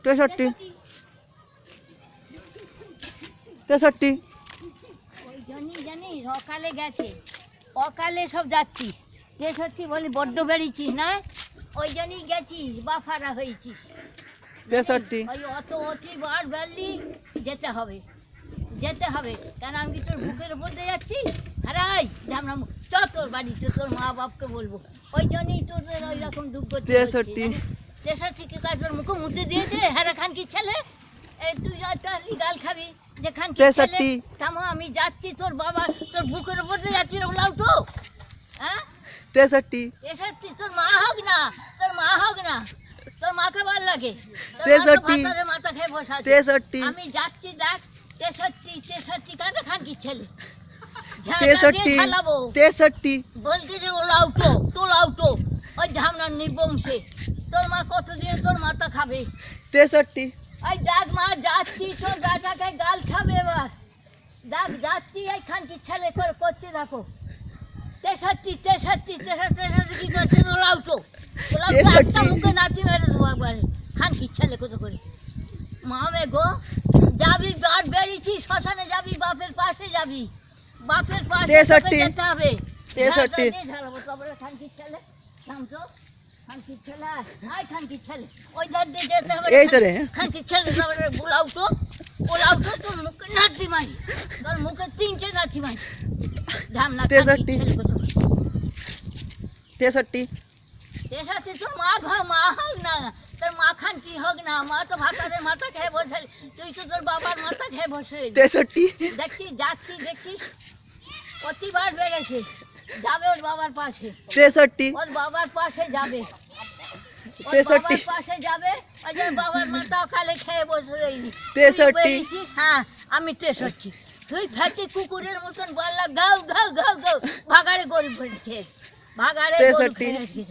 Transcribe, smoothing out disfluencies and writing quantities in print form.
63 63 ওই জন্যই জানিস অকালে গেছে, অকালে সব যাচ্ছিস। 63 বলি বড্ড বেরিয়েছিস না, ওই জন্যই গেছিস বাফারা হয়েছিস। 63 ওই অত অতিবার বেরলি, যেতে হবে যেতে হবে। কেন আমি কি তোর বুকের উপর দিয়ে যাচ্ছি? হারাই আমরা চ তোর বাড়িতে, তোর মা বাপকে বলবো। ওই জন্যই তোদের ওই রকম দুঃখ। 63 63 কি কাজ তোর মুখে মুছে দিয়েছে? হ্যাঁ খান কি ছেলে, এই তুই গাল খাবি যে খান কি ছেলে? 63 থামো, আমি যাচ্ছি, তোর বাবা তোর বুকের উপর দিয়ে যাচ্ছি রে উলাউটো। হ্যাঁ 63 63 তোর মা হোক না, তোর মা হোক না, তোর মাকে ভালো লাগে। 63 মাথা খেয়ে বসে আছে। 63 আমি যাচ্ছি দেখ। 63 কাটা খান কি ছেলে? 63 বলতে যে ওলাউটো তোলাউটো, ওই ঝামনার নিবংশে তোর মা কতদিন তোর মাথা খাবে? 63 ওই দেখ মা যাচ্ছি, তোর বেটাকে গাল খাবে এবার। দেখ যাচ্ছি, এই খানকি ছেলে করে করছে দেখো। 63 কি করছে? ওলাউটো একটা মুখে নাচি মেরে দেবো একবারে। খানকি ছেলে কত করে মামে গো। যাবি বাট বেরিয়েছি, শ্মশানে যাবি, বাপের পাশে যাবি, বাপের পাশে তোকে যেতে হবে। 63 ঢালাবো তারপরে খানকি ছেলে শামসো, খানকি ছেলে আয়, খানকি ছেলে ওই ধার দিয়ে যেতে হবে। এই তো রে খানকি ছেলে তারপরে বোলাউটো ওলাউটো, তোর মুখে নাচি মাই, তোর মুখে 3টে নাচি মাই। ধামনা 63 তোর মা মা হোক না, তোর মা খান কি হোক না, মা তো ভাতারের মাথা খেয়ে বসে, তুই তো তোর বাবার মাথা খেয়ে বসে। 63 দেখছিস যাচ্ছি দেখছিস প্রতিবার বেড়েছে, যাবে ওর বাবার পাশে, 63 ওর বাবার পাশে যাবে, ওর 63 বাবার পাশে যাবে। ওই যে বাবার মাথা খালে খেয়ে বসে রইলি। 63 হ্যাঁ আমি 63। তুই ফ্যাটি কুকুরের মতন বললা গাও গাও গাও গাও, ভাগাড়ে গরু ফেলছে, ভাগাড়ে গরু 63 ফেলছে।